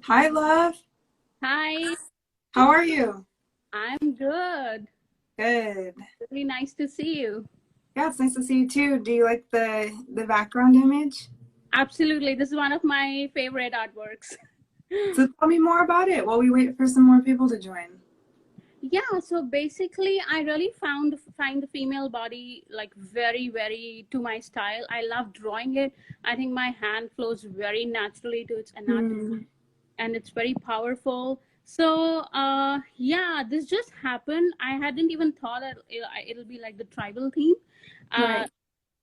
Hi, love. Hi, How are you? I'm good. Good. Really nice to see you. Yeah, it's nice to see you too. Do you like the background image? Absolutely. This is one of my favorite artworks. So tell me more about it while we wait for some more people to join. Yeah, so basically I really find the female body like very to my style. I love drawing it. I think my hand flows very naturally to its anatomy Hmm. and it's very powerful. So yeah, this just happened. I hadn't even thought that it'll be like the tribal theme. Uh, Right.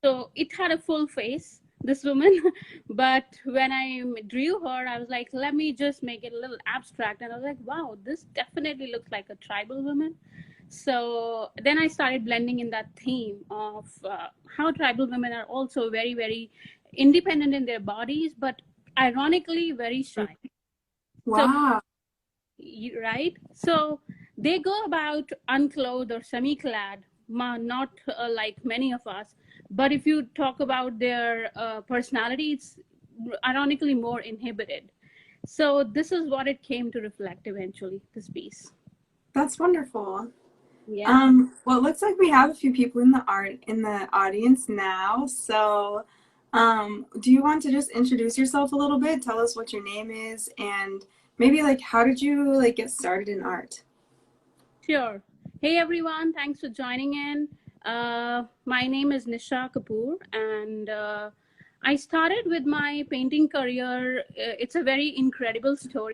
So it had a full face, this woman. But when I drew her, I was like, let me just make it a little abstract. And I was like, wow, this definitely looks like a tribal woman. So then I started blending in that theme of how tribal women are also very independent in their bodies, but ironically very shy. So Wow. right? So they go about unclothed or semi-clad, not like many of us. But if you talk about their personality, it's ironically more inhibited. So this is what it came to reflect eventually, this piece. That's wonderful. Yeah. Well, it looks like we have a few people in the audience now. So, do you want to just introduce yourself a little bit? Tell us what your name is and maybe like how did you like get started in art? Sure. Hey everyone, thanks for joining in. My name is Nisha Kapoor, and I started with my painting career. It's a very incredible story,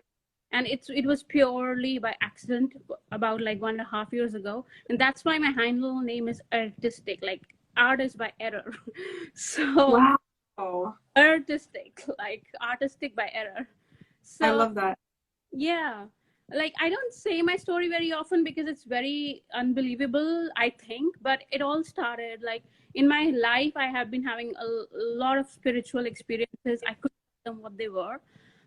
and it was purely by accident about like 1.5 years ago, and that's why my handle name is Errtistic, like art is by error. So Wow. artistic, like artistic by error. I So love that. yeah, like I don't say my story very often because it's very unbelievable, I think, but it all started like in my life. I have been having a lot of spiritual experiences. I couldn't tell them what they were.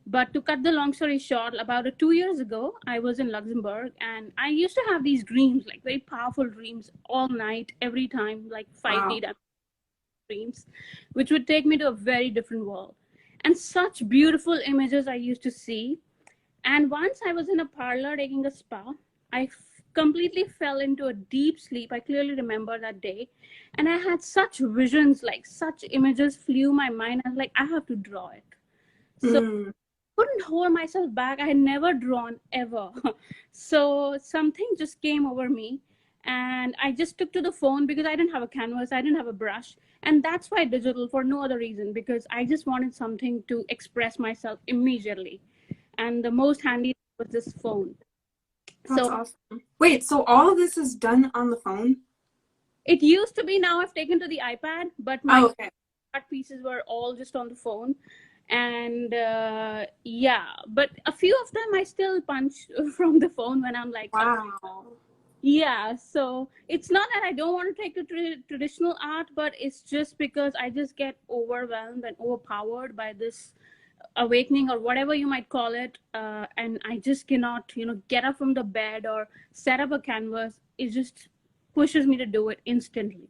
But to cut the long story short, about 2 years ago, I was in Luxembourg and I used to have these dreams, like very powerful dreams all night, every time, like five Wow. D dreams, which would take me to a very different world. And such beautiful images I used to see. And once I was in a parlor taking a spa, completely fell into a deep sleep. I clearly remember that day. And I had such visions, like such images flew my mind. I was like, I have to draw it. So Mm. couldn't hold myself back. I had never drawn ever. So something just came over me. And I just took to the phone because I didn't have a canvas, I didn't have a brush. And that's why digital, for no other reason, because I just wanted something to express myself immediately, and the most handy was this phone. That's So awesome. Wait, so all of this is done on the phone? it used to be, now I've taken to the iPad, but my Oh, okay. art pieces were all just on the phone. And yeah, but a few of them I still punch from the phone when I'm like Wow. yeah. So it's not that I don't want to take to traditional art, but it's just because I just get overwhelmed and overpowered by this awakening or whatever you might call it, and I just cannot get up from the bed or set up a canvas. It just pushes me to do it instantly.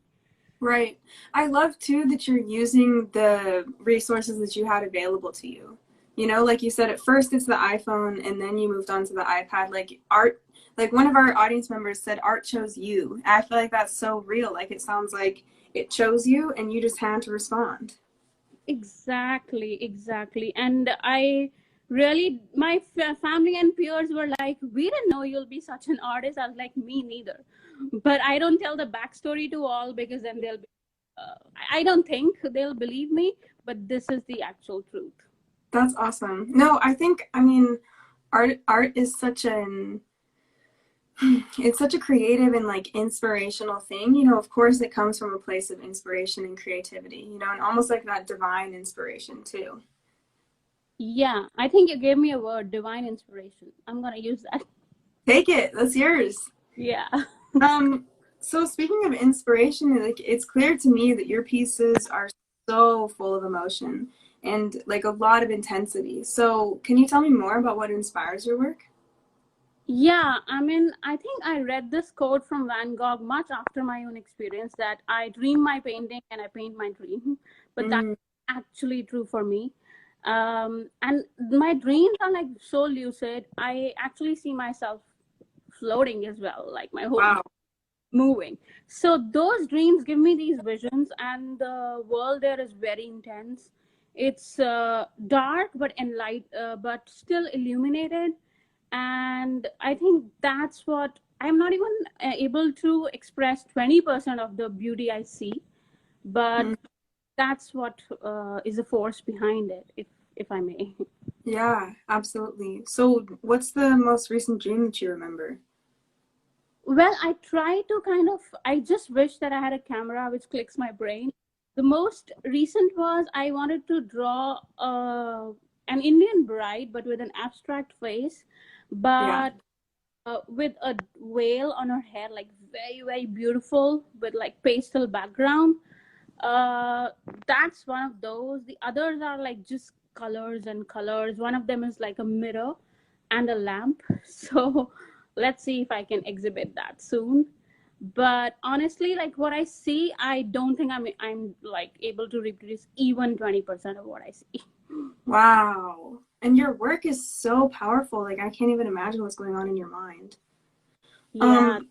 Right. I love too that you're using the resources that you had available to you. You know, like you said, at first it's the iPhone and then you moved on to the iPad. Like art, like one of our audience members said, art chose you. I feel like that's so real. Like it sounds like it chose you and you just had to respond. Exactly. And I really, my family and peers were like, we didn't know you'll be such an artist. I was like, me neither. But I don't tell the backstory to all because then they'll be I don't think they'll believe me, but this is the actual truth. That's awesome. No, I think, I mean, art is such an it's such a creative and like inspirational thing. You know, of course it comes from a place of inspiration and creativity, you know, and almost like that divine inspiration too. Yeah, I think you gave me a word, divine inspiration. I'm gonna use that. Take it. That's yours. Yeah. Um, so speaking of inspiration, like it's clear to me that your pieces are so full of emotion and like a lot of intensity. So can you tell me more about what inspires your work? Yeah, I mean, I think I read this quote from Van Gogh much after my own experience that I dream my painting and I paint my dream. But that's Mm, actually true for me. And my dreams are like so lucid. I actually see myself floating as well, like my whole Wow. moving. So those dreams give me these visions, and the world there is very intense. It's dark but but still illuminated. And I think that's what I'm not even able to express 20% of the beauty I see, but Mm. that's what is the force behind it, if I may. Yeah, absolutely. So what's the most recent dream that you remember? Well, I try to kind of, I just wish that I had a camera which clicks my brain. The most recent was I wanted to draw an Indian bride, but with an abstract face, Yeah. but with a veil on her head, like very, very beautiful, with like pastel background. Uh, that's one of those. The others are like just colors and colors. One of them is like a mirror and a lamp. So let's see if I can exhibit that soon. But honestly, like what I see, I don't think I'm like able to reproduce even 20% of what I see. Wow. And your work is so powerful. Like I can't even imagine what's going on in your mind. Yeah. Um,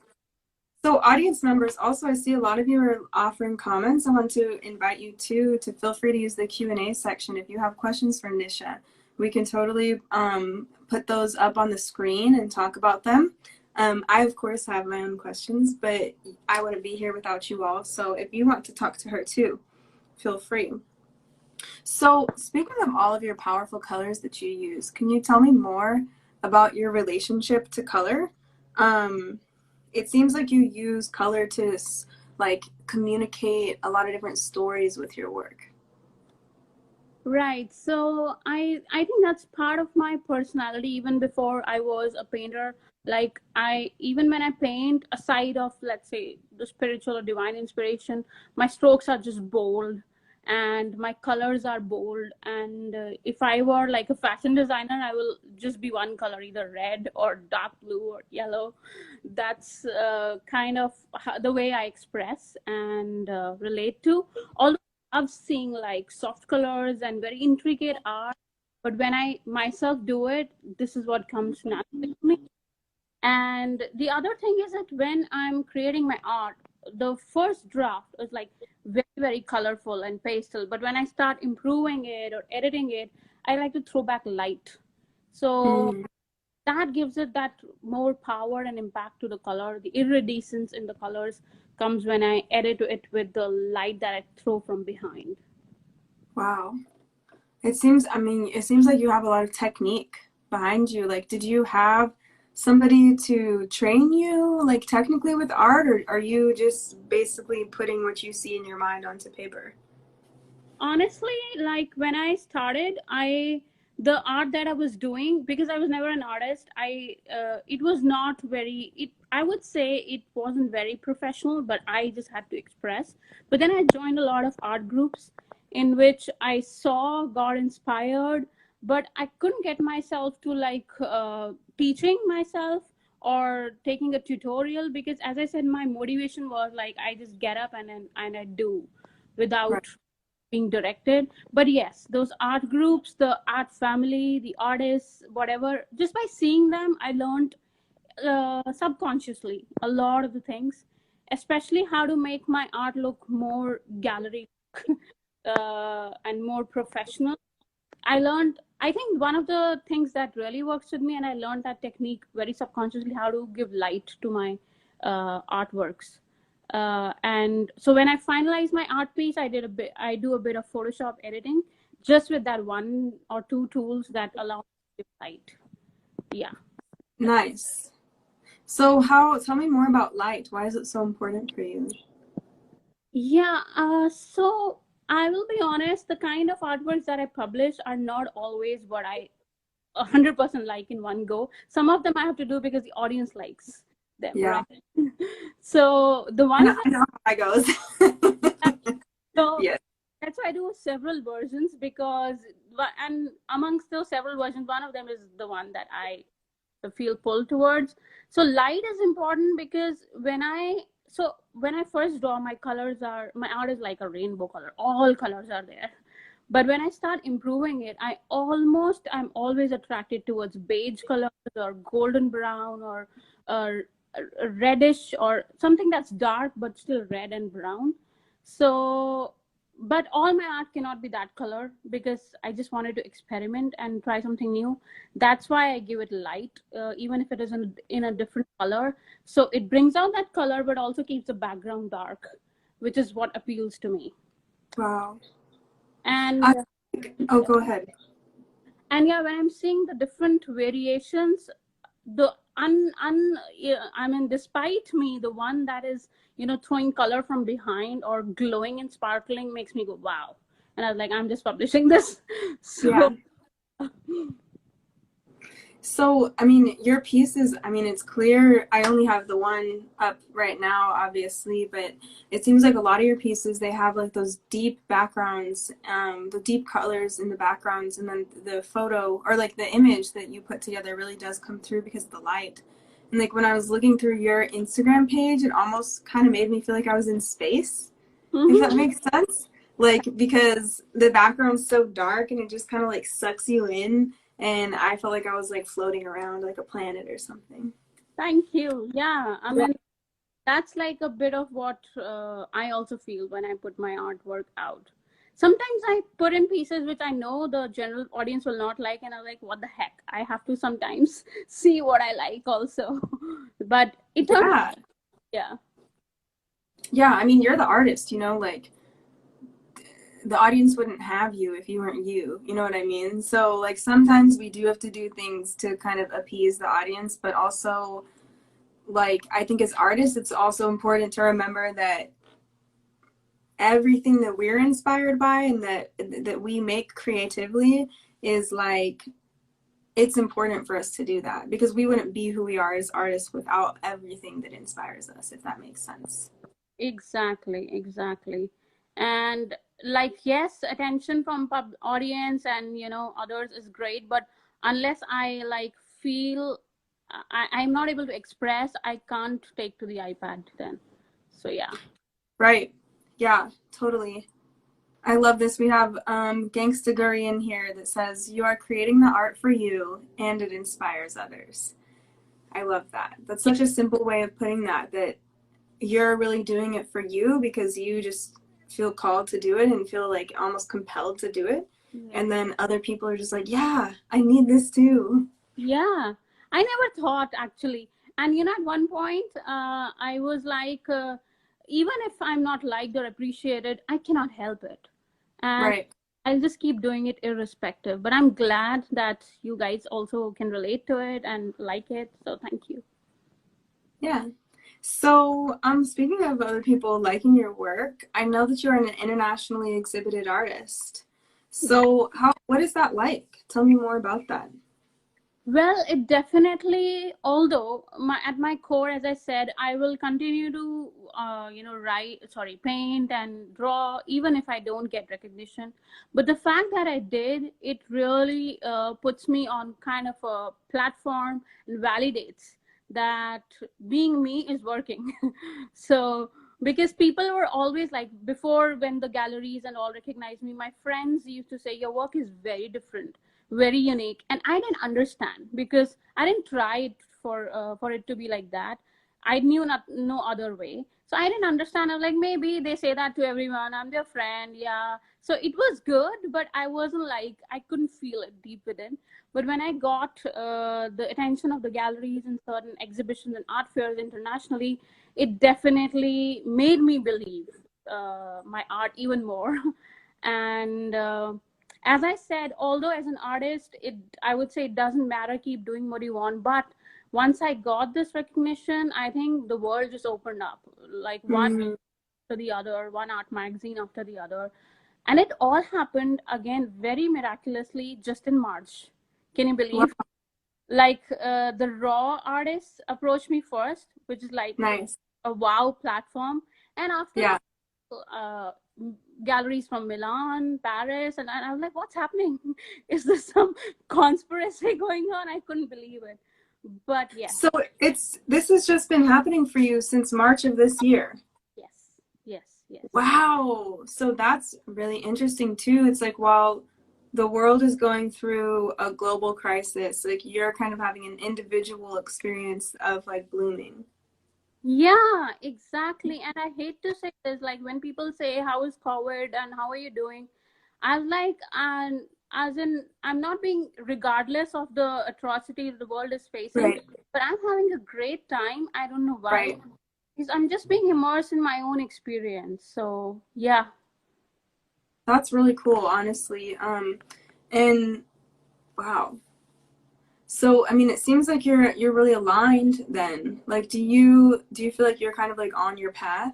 so audience members, also I see a lot of you are offering comments. I want to invite you to feel free to use the Q&A section if you have questions for Nisha. We can totally put those up on the screen and talk about them. I of course have my own questions, but I wouldn't be here without you all. So if you want to talk to her too, feel free. So, speaking of all of your powerful colors that you use, can you tell me more about your relationship to color? Um, it seems like you use color to like communicate a lot of different stories with your work. Right. So I think that's part of my personality even before I was a painter. Like I even when I paint aside of, let's say, the spiritual or divine inspiration, my strokes are just bold and my colors are bold, and if I were like a fashion designer, I will just be one color, either red or dark blue or yellow. That's kind of the way I express and relate to. Love seeing like soft colors and very intricate art. But when I myself do it, this is what comes naturally to me. And the other thing is that when I'm creating my art, the first draft is like very, very colorful and pastel. But when I start improving it or editing it, I like to throw back light. So Mm, that gives it that more power and impact to the color. The iridescence in the colors comes when I edit it with the light that I throw from behind. wow. I mean, it seems like you have a lot of technique behind you. Like, did you have somebody to train you, like, technically with art, or are you just basically putting what you see in your mind onto paper? Honestly, like when I started, the art that I was doing, because I was never an artist, it was not very, it I would say it wasn't very professional, but I just had to express. But then I joined a lot of art groups in which I saw, got inspired, but I couldn't get myself to like teaching myself or taking a tutorial, because as I said, my motivation was like I just get up and I do Right. without being directed. But yes, those art groups, the art family, the artists, whatever, just by seeing them, I learned subconsciously a lot of the things, especially how to make my art look more gallery and more professional. I learned, I think one of the things that really works with me, and I learned that technique very subconsciously, how to give light to my artworks. And so when I finalize my art piece, I do a bit of Photoshop editing, just with that one or two tools that allow me to give light. Yeah. Nice. Tell me more about light. Why is it so important for you? Yeah. So I will be honest, the kind of artworks that I publish are not always what I 100% like in one go. Some of them I have to do because the audience likes them, Yeah. right? So the ones I know how that that, goes. so Yes. that's why I do several versions, because and amongst those several versions, one of them is the one that I feel pulled towards. So light is important because when I first draw, my art is like a rainbow color. All colors are there. But when I start improving it, I'm always attracted towards beige colors or golden brown or reddish or something that's dark but still red and brown. So, but all my art cannot be that color because I just wanted to experiment and try something new. That's why I give it light, even if it is in a different color. So it brings out that color, but also keeps the background dark, which is what appeals to me. Wow. And Oh, go ahead. and yeah, when I'm seeing the different variations, the I mean, despite me, the one that is, throwing color from behind or glowing and sparkling makes me go wow. And I was like, I'm just publishing this. Yeah. So So, I mean, your pieces, I mean, it's clear. I only have the one up right now, obviously, but it seems like a lot of your pieces, they have like those deep backgrounds, the deep colors in the backgrounds, and then the photo or like the image that you put together really does come through because of the light. And like when I was looking through your Instagram page, it almost kind of made me feel like I was in space, if that makes sense. Like, because the background's so dark and it just kind of like sucks you in. And I felt like I was like floating around like a planet or something. thank you. Yeah, I mean, that's like a bit of what I also feel when I put my artwork out. Sometimes I put in pieces which I know the general audience will not like, and I'm like, what the heck? I have to sometimes see what I like also. But it turns out, yeah. Yeah, I mean, you're the artist, you know, like the audience wouldn't have you if you weren't you. You know what I mean? So like sometimes we do have to do things to kind of appease the audience, but also like I think as artists, it's also important to remember that everything that we're inspired by and that we make creatively is like it's important for us to do that because we wouldn't be who we are as artists without everything that inspires us, if that makes sense. Exactly. And like, yes, attention from audience and others is great, but unless I like feel I'm not able to express, I can't take to the iPad then. So yeah. Right. Yeah, totally. I love this. We have Gangsta Guri in here that says, "You are creating the art for you and it inspires others." I love that. That's such a simple way of putting that, that you're really doing it for you because you just feel called to do it and feel like almost compelled to do it. Yeah. And then other people are just like, yeah, I need this too. Yeah, I never thought actually. And at one point, I was like, even if I'm not liked or appreciated, I cannot help it. And Right. I'll just keep doing it irrespective. But I'm glad that you guys also can relate to it and like it. So thank you. Yeah. So, speaking of other people liking your work, I know that you're an internationally exhibited artist. So, what is that like? Tell me more about that. Well, it definitely, although at my core, as I said, I will continue to, paint and draw, even if I don't get recognition. But the fact that I did, it really puts me on kind of a platform and validates that being me is working. So, because people were always like, before when the galleries and all recognized me, my friends used to say, your work is very different, very unique, and I didn't understand because I didn't try it for it to be like that. I knew no other way, so I didn't understand. I was like, maybe they say that to everyone, I'm their friend, yeah. So it was good, but I wasn't like, I couldn't feel it deep within. But when I got the attention of the galleries and certain exhibitions and art fairs internationally, it definitely made me believe my art even more. And as I said, although as an artist, I would say it doesn't matter, keep doing what you want. But once I got this recognition, I think the world just opened up, like one after the other, one art magazine after the other. And it all happened again very miraculously just in March. Can you Wow. believe? Like the raw artists approached me first, which is like Nice. a wow platform. And after Yeah. that, galleries from Milan, Paris, and I was like, what's happening? Is there some conspiracy going on? I couldn't believe it. But yes. So this has just been happening for you since March of this year. Yes. yes. Wow. So that's really interesting too. It's like while the world is going through a global crisis, like you're kind of having an individual experience of like blooming. Yeah, exactly. And I hate to say this, like when people say, "How is COVID and how are you doing?" I'm like, and as in, I'm not being regardless of the atrocities the world is facing, Right. but I'm having a great time. I don't know why. Right. Because I'm just being immersed in my own experience. So yeah. That's really cool, honestly. And wow. So, I mean, it seems like you're really aligned then. Like, do you feel like you're kind of like on your path?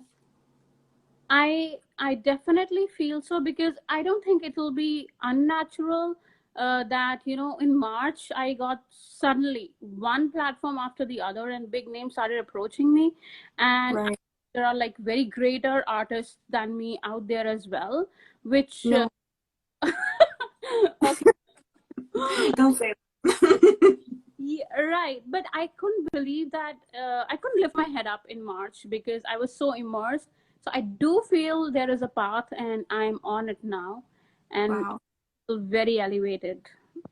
I definitely feel so because I don't think it will be unnatural that in March I got suddenly one platform after the other and big names started approaching me, and Right. there are like very greater artists than me out there as well, which No, okay. don't say that. Yeah, right. But I couldn't believe that I couldn't lift my head up in March because I was so immersed. So I do feel there is a path and I'm on it now and Wow. feel very elevated.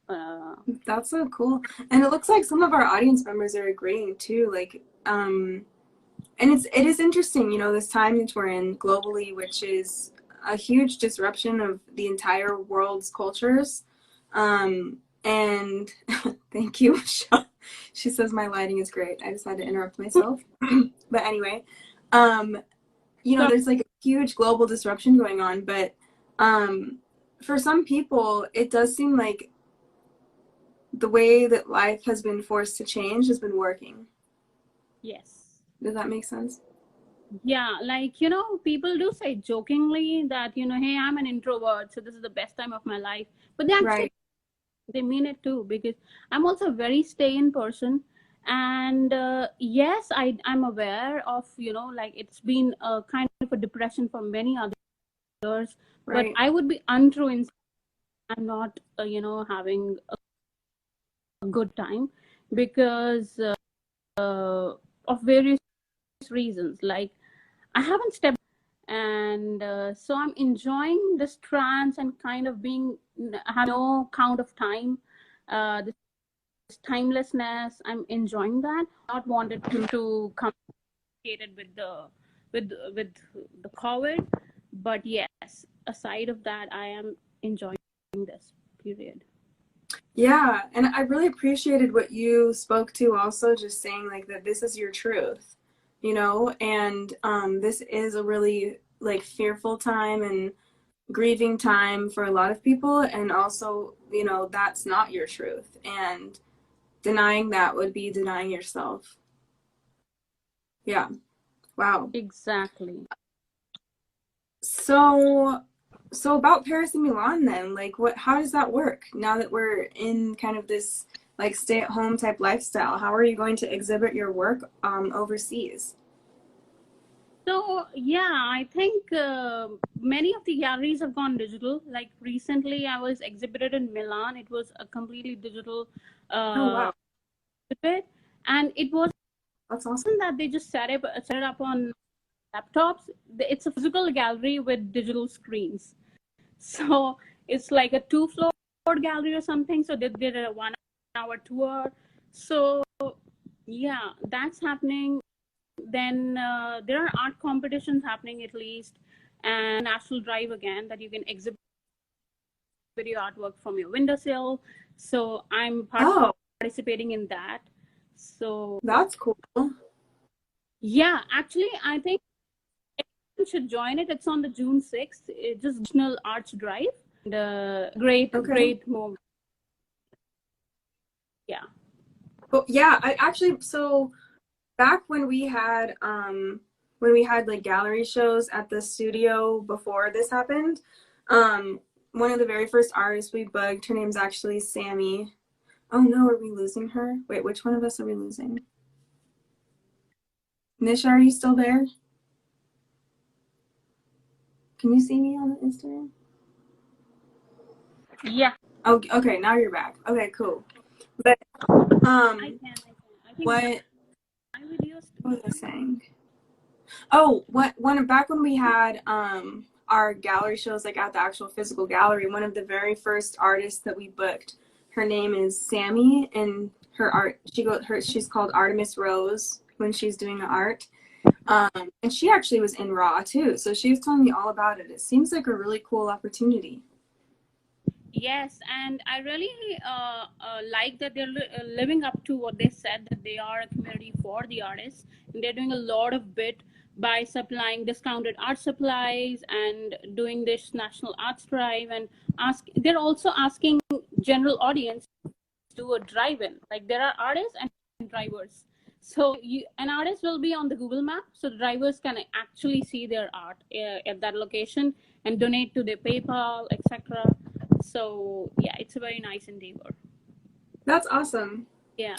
Uh, That's so cool. And it looks like some of our audience members are agreeing too. Like, and it is interesting, this time that we're in globally, which is a huge disruption of the entire world's cultures. And thank you, Michelle. She says my lighting is great. I just had to interrupt myself. But anyway, um, so there's like a huge global disruption going on, but um, for some people, it does seem like the way that life has been forced to change has been working. yes. Does that make sense? Yeah, like people do say jokingly that hey, I'm an introvert, so this is the best time of my life. But Right. they mean it too because I'm also a very stay in person, and yes, I'm aware of like it's been a kind of a depression for many others, but Right. I would be untrue in saying I'm not having a good time because of various reasons. Like I haven't stepped, and so I'm enjoying this trance and kind of being have no count of time. This timelessness, I'm enjoying that. Not wanted to complicate it with the COVID, but yes, aside of that, I am enjoying this period. Yeah, and I really appreciated what you spoke to also, just saying like that this is your truth, and this is a really like fearful time and grieving time for a lot of people, and also, that's not your truth, and denying that would be denying yourself. Yeah. Wow. Exactly. So about Paris and Milan then, like how does that work now that we're in kind of this like stay at home type lifestyle? How are you going to exhibit your work overseas? So yeah, I think many of the galleries have gone digital. Like recently, I was exhibited in Milan. It was a completely digital Oh uh, wow, exhibit, and it wasn't that's awesome. that they just set it up on laptops. It's a physical gallery with digital screens. So it's like a two-floor gallery or something. So they did a 1 hour tour. So yeah, that's happening. Then there are art competitions happening at least, and National Drive again that you can exhibit your artwork from your windowsill. So I'm Oh, participating in that. So that's cool. yeah, actually, I think everyone should join it. It's on the June 6th. It's just National Arts Drive. And Okay. great moment. Yeah. Well, yeah, I actually, so back when we had like gallery shows at the studio before this happened, one of the very first artists we bugged, her name's actually Sammy. Oh no, are we losing her? Wait, which one of us are we losing? Nisha, are you still there? Can you see me on Instagram? Yeah. Oh, okay, now you're back. Okay, cool. But I can. I think what my videos. what was I saying? Oh, back when we had our gallery shows like at the actual physical gallery, one of the very first artists that we booked, her name is Sammy, and she's called Artemis Rose when she's doing the art. And she actually was in Raw too, so she was telling me all about it. It seems like a really cool opportunity. Yes, and I really like that they're living up to what they said, that they are a community for the artists, and they're doing a lot of bit by supplying discounted art supplies and doing this national arts drive, and they're also asking general audience to do a drive-in. Like there are artists and drivers. So an artist will be on the Google map, so drivers can actually see their art at that location and donate to their PayPal, etc. So yeah, it's a very nice endeavor. That's awesome. Yeah.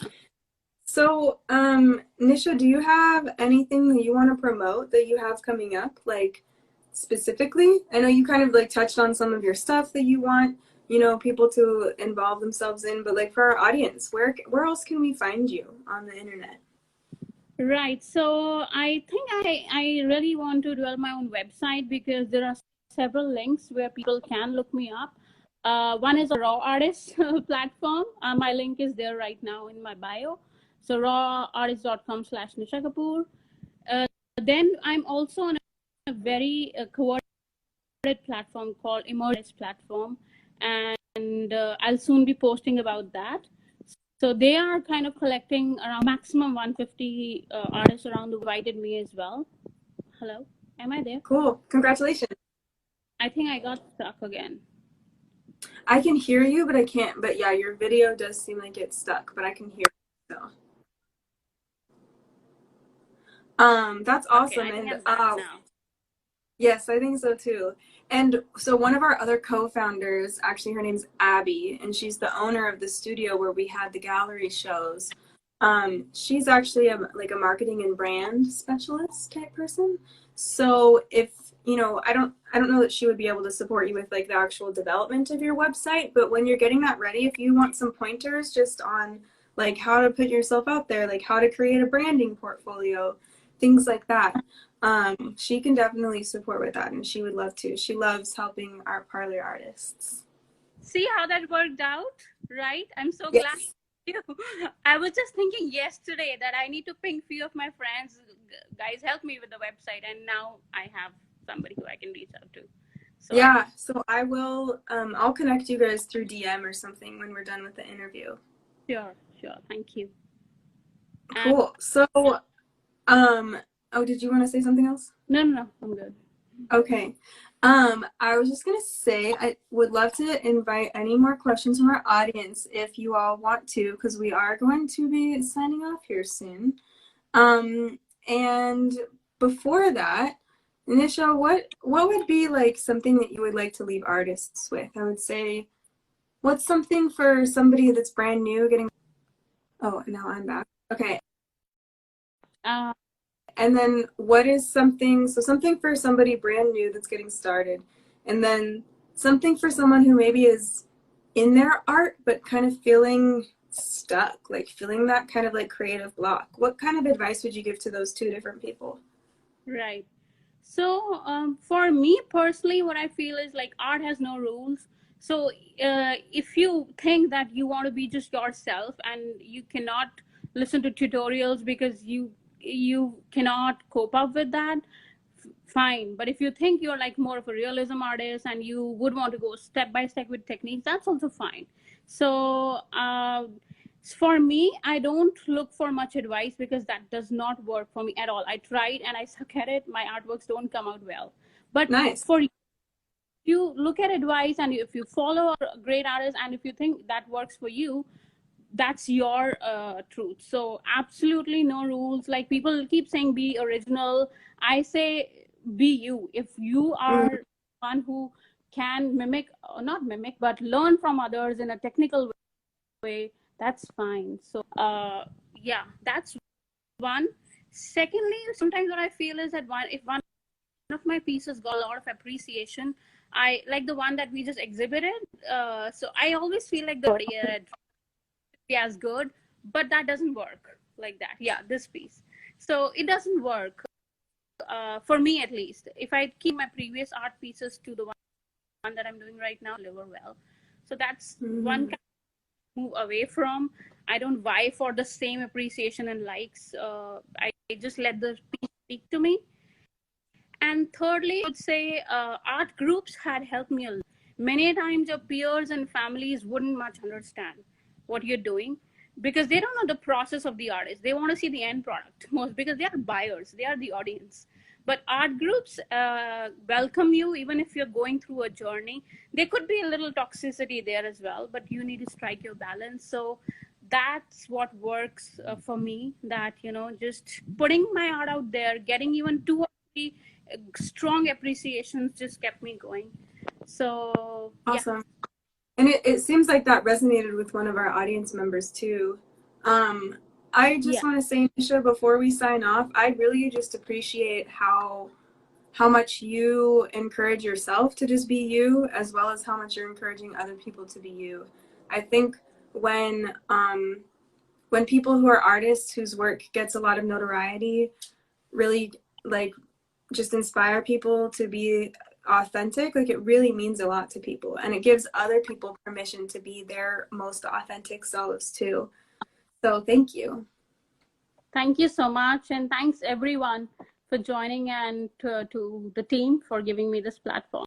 So, Nisha, do you have anything that you want to promote that you have coming up, like specifically? I know you kind of like touched on some of your stuff that you want, people to involve themselves in, but like for our audience, where else can we find you on the internet? Right. So I think I really want to develop my own website because there are several links where people can look me up. One is a raw artist platform. My link is there right now in my bio. So rawartist.com/Nisha Kapoor. Then I'm also on a very coordinated platform called Immersive platform, and I'll soon be posting about that. So they are kind of collecting around maximum 150 artists around the world. Invited me as well. Hello, am I there? Cool. Congratulations. I think I got stuck again. I can hear you, but I can't. But yeah, your video does seem like it's stuck, but I can hear you still. That's awesome. Okay, I think And I'm back now. yes, I think so too. And so one of our other co-founders, actually her name's Abby, and she's the owner of the studio where we had the gallery shows. She's actually like a marketing and brand specialist type person. So if, I don't know that she would be able to support you with like the actual development of your website, but when you're getting that ready, if you want some pointers just on like how to put yourself out there, like how to create a branding portfolio, things like that, she can definitely support with that, and she would love to. She loves helping our Parlour artists. See how that worked out, right? I'm so glad. Yes. I was just thinking yesterday that I need to ping few of my friends, guys, help me with the website, and now I have somebody who I can reach out to. So yeah, so I will. I'll connect you guys through DM or something when we're done with the interview. Sure, thank you. Cool. So, oh, did you want to say something else? No, I'm good. Okay. I was just gonna say I would love to invite any more questions from our audience if you all want to, because we are going to be signing off here soon. And before that, Nisha, what would be like something that you would like to leave artists with? I would say, what's something for somebody that's brand new getting? Oh, now I'm back. Okay. And then what is something, so something for somebody brand new that's getting started, and then something for someone who maybe is in their art but kind of feeling stuck, like feeling that kind of like creative block. What kind of advice would you give to those two different people? Right. So for me personally, what I feel is like art has no rules. So if you think that you want to be just yourself and you cannot listen to tutorials because you cannot cope up with that, fine. But if you think you're like more of a realism artist and you would want to go step by step with techniques, that's also fine. So for me, I don't look for much advice because that does not work for me at all. I tried and I suck at it. My artworks don't come out well. But Nice. for you, look at advice, and if you follow a great artist and if you think that works for you, that's your truth. So absolutely no rules. Like people keep saying be original, I say be you. If you are one who can mimic, or not mimic, but learn from others in a technical way, that's fine. So yeah, that's one. Secondly, sometimes what I feel is that if one of my pieces got a lot of appreciation, I like the one that we just exhibited, so I always feel like the audience be as good, but that doesn't work like that. Yeah, this piece. So it doesn't work. for me at least, if I keep my previous art pieces to the one that I'm doing right now, deliver well. So that's one kind of move away from. I don't vie for the same appreciation and likes. I just let the piece speak to me. And thirdly, I would say art groups had helped me a lot. Many times your peers and families wouldn't much understand what you're doing because they don't know the process of the artist. They want to see the end product most because they are buyers, they are the audience. But art groups welcome you even if you're going through a journey. There could be a little toxicity there as well, but you need to strike your balance. So that's what works for me, that, you know, just putting my art out there, getting even 2 or 3 strong appreciations just kept me going. So awesome. And it seems like that resonated with one of our audience members too. I just want to say, Nisha, before we sign off, I really just appreciate how much you encourage yourself to just be you, as well as how much you're encouraging other people to be you. I think when people who are artists whose work gets a lot of notoriety really like just inspire people to be authentic, like it really means a lot to people, and it gives other people permission to be their most authentic selves too. So thank you. Thank you so much, and thanks everyone for joining, and to the team for giving me this platform.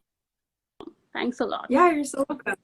Thanks a lot. Yeah, you're so welcome.